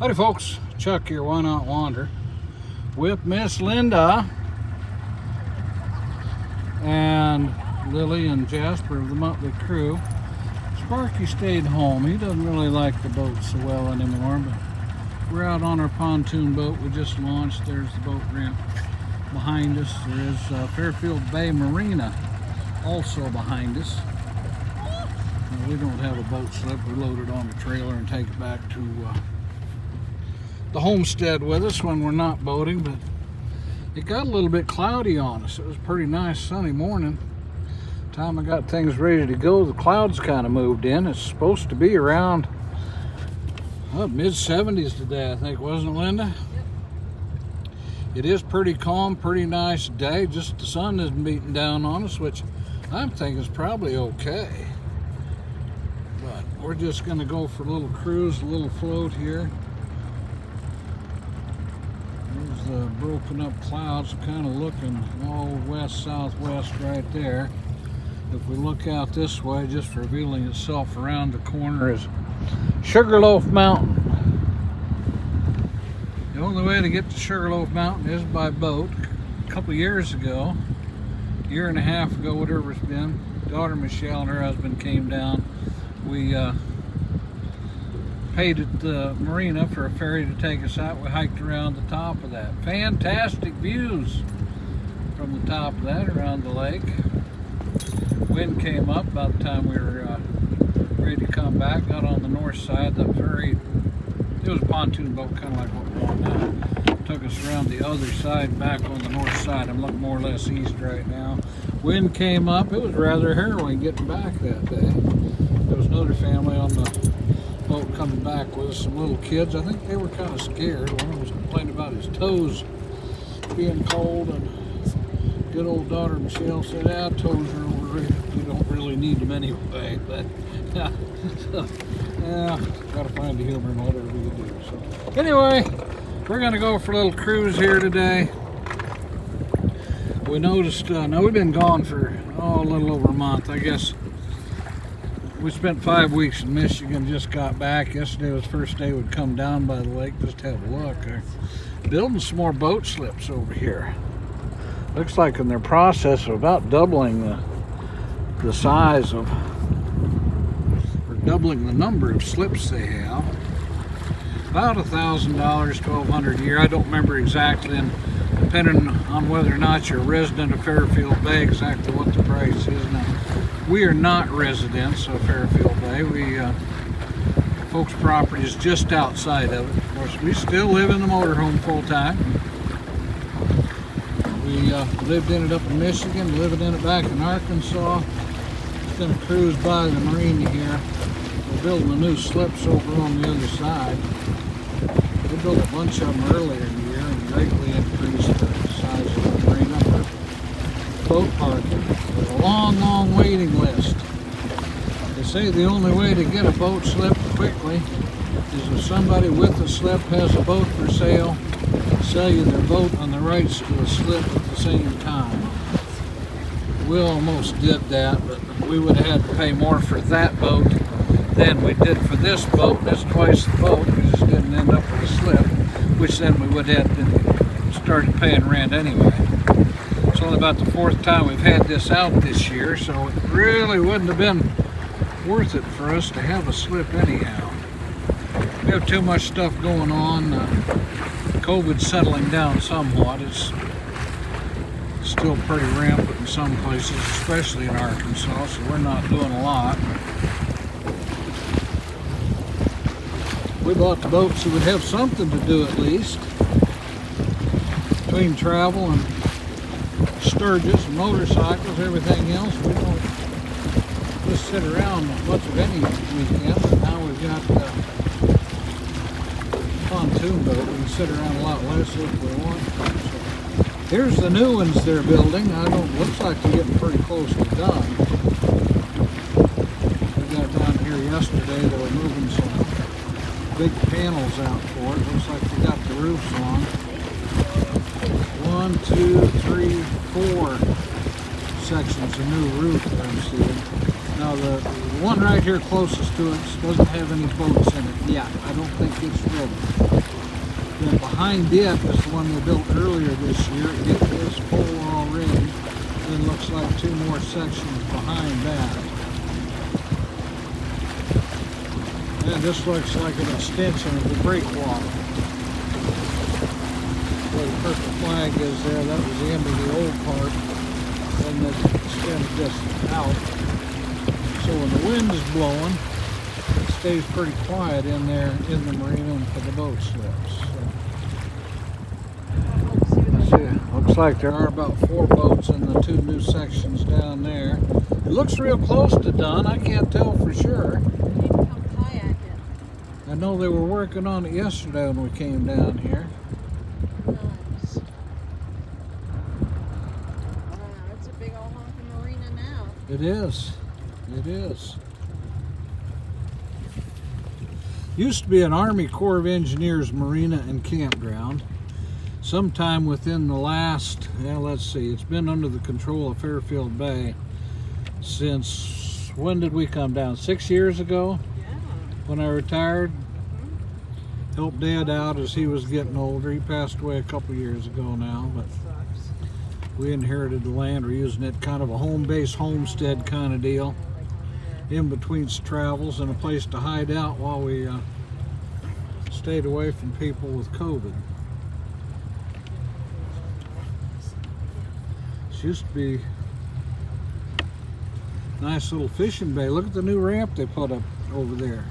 Howdy folks, Chuck here, Wynot Wander, with Miss Linda and Lily and Jasper of the Mutley crew. Sparky stayed home. He doesn't really like the boat so well anymore, but we're out on our pontoon boat. We just launched. There's the boat ramp behind us. There is Fairfield Bay Marina also behind us. We don't have a boat slip. We load it on the trailer and take it back to the homestead with us when we're not boating, but it got a little bit cloudy on us. It was a pretty nice sunny morning. Time I got things ready to go, the clouds kind of moved in. It's supposed to be around mid-70s today, I think, wasn't it, Linda? Yep. It is pretty calm, pretty nice day. Just the sun isn't beating down on us, which I'm thinking is probably okay. But we're just going to go for a little cruise, a little float here. There's the broken up clouds kind of looking all west, southwest right there. If we look out this way, just revealing itself around the corner is Sugarloaf Mountain. The only way to get to Sugarloaf Mountain is by boat. A couple years ago, year and a half ago, whatever it's been, daughter Michelle and her husband came down. We paid at the marina for a ferry to take us out. We hiked around the top of that. Fantastic views from the top of that around the lake. Wind came up about the time we were ready to come back. Got on the north side. The ferry, it was a pontoon boat, kind of like what we're on now. Took us around the other side, back on the north side. I'm looking more or less east right now. Wind came up. It was rather harrowing getting back that day. There was another family on the boat coming back with some little kids. I think they were kind of scared. One of them was complaining about his toes being cold, and good old daughter Michelle said, toes are overrated. You don't really need them anyway. But yeah, gotta find the humor in whatever you do. So anyway, we're gonna go for a little cruise here today. We noticed, now we've been gone for a little over a month, I guess. We spent 5 weeks in Michigan, just got back. Yesterday was the first day we'd come down by the lake just to have a look. They're building some more boat slips over here. Looks like in their process of about doubling the size of, or doubling the number of slips they have. About $1,000, $1,200 a year. I don't remember exactly, and depending on whether or not you're a resident of Fairfield Bay, exactly what the price is. Now, we are not residents of Fairfield Bay. Folks' property is just outside of it. Of course, we still live in the motorhome full time. We lived in it up in Michigan, living in it back in Arkansas. Just gonna cruise by the marina here. We're building the new slips over on the other side. We built a bunch of them earlier in the year and greatly increased the size of the marina for boat parking. There's a long, long waiting list. They say the only way to get a boat slip quickly is if somebody with a slip has a boat for sale, sell you their boat on the rights to a slip at the same time. We almost did that, but we would have had to pay more for that boat than we did for this boat. That's twice the boat. We just didn't end up with a slip, which then we would have started paying rent anyway. It's only about the 4th time we've had this out this year, so it really wouldn't have been worth it for us to have a slip anyhow. We have too much stuff going on. COVID's settling down somewhat. It's still pretty rampant in some places, especially in Arkansas, so we're not doing a lot. We bought the boat so we'd have something to do at least. Between travel and sturges and motorcycles, everything else, we don't just sit around much of any weekend. Now we've got pontoon boat. We can sit around a lot less if we want to. So here's the new ones they're building. Looks like they're getting pretty close to done. We got down here yesterday. They were moving some big panels out for it. Looks like they got the roofs on. 1, 2, 3, 4 sections of new roof that I'm seeing. Now the one right here closest to it doesn't have any boats in it yet. I don't think it's ready. Then behind it is the one they built earlier this year. It is full already. Then looks like two more sections behind that. And this looks like an extension of the breakwater. Where the purple flag is there, that was the end of the old part. And then it extended this out. So when the wind is blowing, it stays pretty quiet in there in the marina and for the boat slips. So, see, looks like there are about 4 boats in the 2 new sections down there. It looks real close to done. I can't tell for sure. I know they were working on it yesterday when we came down here. Nice. Wow, it's a big old honking marina now. It is. It is. Used to be an Army Corps of Engineers marina and campground. Sometime within the last, let's see, it's been under the control of Fairfield Bay since, when did we come down? 6 years ago? Yeah. When I retired. Helped Dad out as he was getting older. He passed away a couple years ago now, but we inherited the land. We're using it kind of a home-based homestead kind of deal. In between travels and a place to hide out while we stayed away from people with COVID. This used to be a nice little fishing bay. Look at the new ramp they put up over there.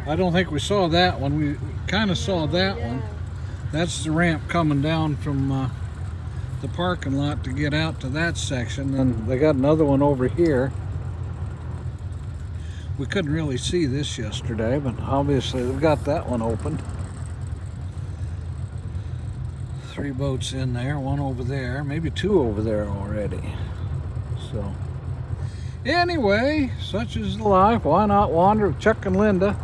I don't think we saw that one. We kind of saw that one. That's the ramp coming down from the parking lot to get out to that section. And they got another one over here. We couldn't really see this yesterday, but obviously they've got that one open. 3 boats in there, 1 over there, maybe 2 over there already. So anyway, such is the life. Wynot Wander with Chuck and Linda.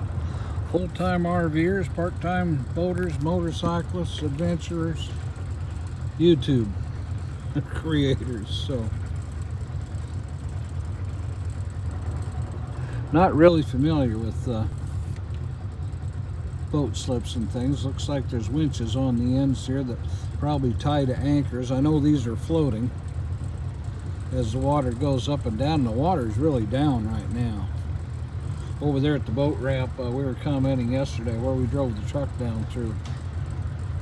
Full-time RVers, part-time boaters, motorcyclists, adventurers, YouTube creators. So not really familiar with boat slips and things. Looks like there's winches on the ends here that probably tie to anchors. I know these are floating as the water goes up and down. The water is really down right now. Over there at the boat ramp, we were commenting yesterday where we drove the truck down through.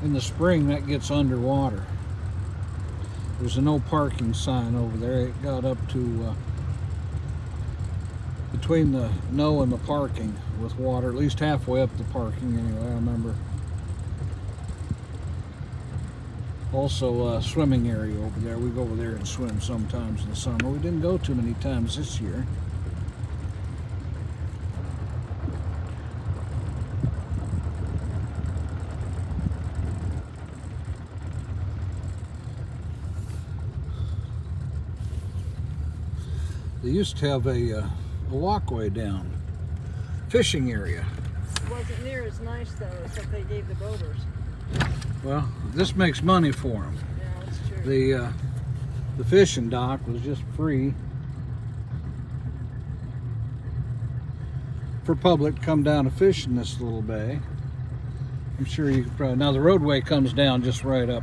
In the spring, that gets underwater. There's a no parking sign over there. It got up to between the no and the parking with water, at least halfway up the parking anyway, I remember. Also a swimming area over there. We go over there and swim sometimes in the summer. We didn't go too many times this year. They used to have a walkway down, fishing area. It wasn't near as nice though as what they gave the boaters. Well, this makes money for them. Yeah, that's true. The fishing dock was just free for public to come down to fish in this little bay. I'm sure you could probably, now the roadway comes down just right up.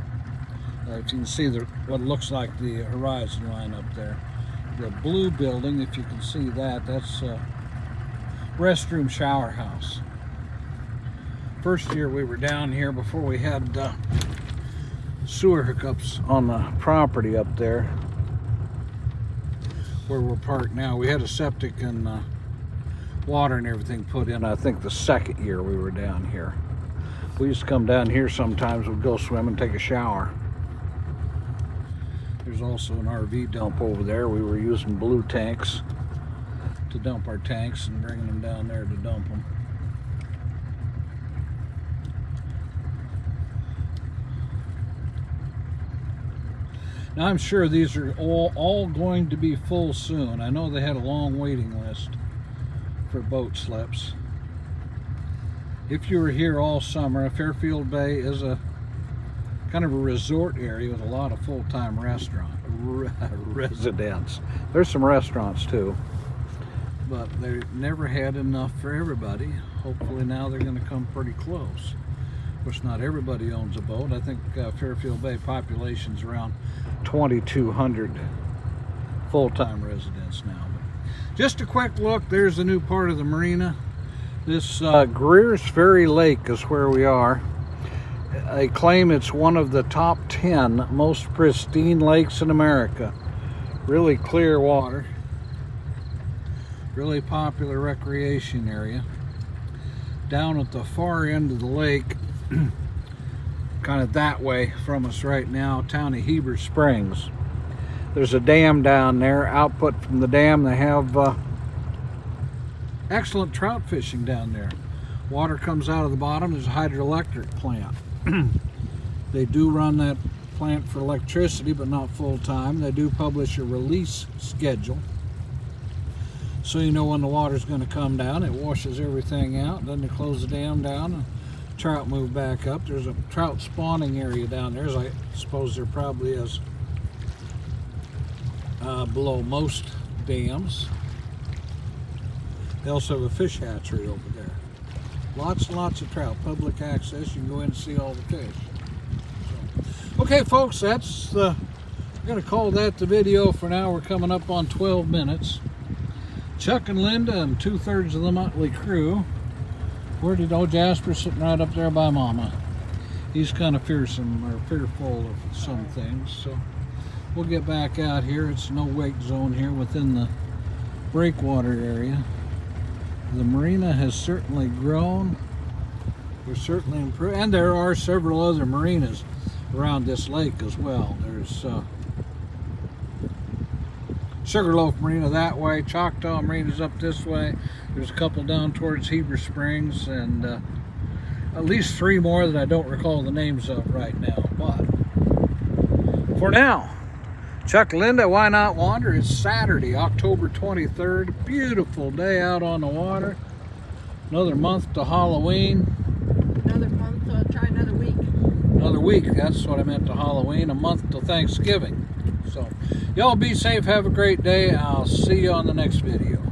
If you can see what looks like the horizon line up there. The blue building, if you can see that, that's restroom shower house. First year we were down here before we had sewer hookups on the property up there where we're parked now. We had a septic and water and everything put in, I think the second year we were down here. We used to come down here sometimes, we'd go swim and take a shower. There's also an RV dump over there. We were using blue tanks to dump our tanks and bringing them down there to dump them. Now I'm sure these are all going to be full soon. I know they had a long waiting list for boat slips. If you were here all summer, Fairfield Bay is a kind of a resort area with a lot of full-time residents. There's some restaurants too, but they never had enough for everybody. Hopefully now they're going to come pretty close. Of course, not everybody owns a boat. I think Fairfield Bay population's around 2,200 full-time residents now. But just a quick look. There's the new part of the marina. This Greers Ferry Lake is where we are. They claim it's one of the top 10 most pristine lakes in America. Really clear water. Really popular recreation area. Down at the far end of the lake, kind of that way from us right now, town of Heber Springs. There's a dam down there. Output from the dam, they have excellent trout fishing down there. Water comes out of the bottom. There's a hydroelectric plant. They do run that plant for electricity, but not full-time. They do publish a release schedule, so you know when the water's going to come down. It washes everything out. Then they close the dam down and trout move back up. There's a trout spawning area down there, as I suppose there probably is below most dams. They also have a fish hatchery over there. Lots and lots of trout, public access. You can go in and see all the fish. So, okay, folks, that's I'm going to call that the video for now. We're coming up on 12 minutes. Chuck and Linda and 2/3 of the Mutley crew. Where did old Jasper sitting right up there by Mama? He's kind of fearsome or fearful of some things. So we'll get back out here. It's no wake zone here within the breakwater area. The marina has certainly grown. We're certainly improved, and there are several other marinas around this lake as well. There's Sugarloaf Marina that way, Choctaw Marina's up this way. There's a couple down towards Heber Springs, and at least 3 more that I don't recall the names of right now. But for now, Chuck and Linda, Wynot Wander. It's Saturday, October 23rd. Beautiful day out on the water. Another month to Halloween. Another month, try another week. Another week, that's what I meant to Halloween. A month to Thanksgiving. So, y'all be safe, have a great day. I'll see you on the next video.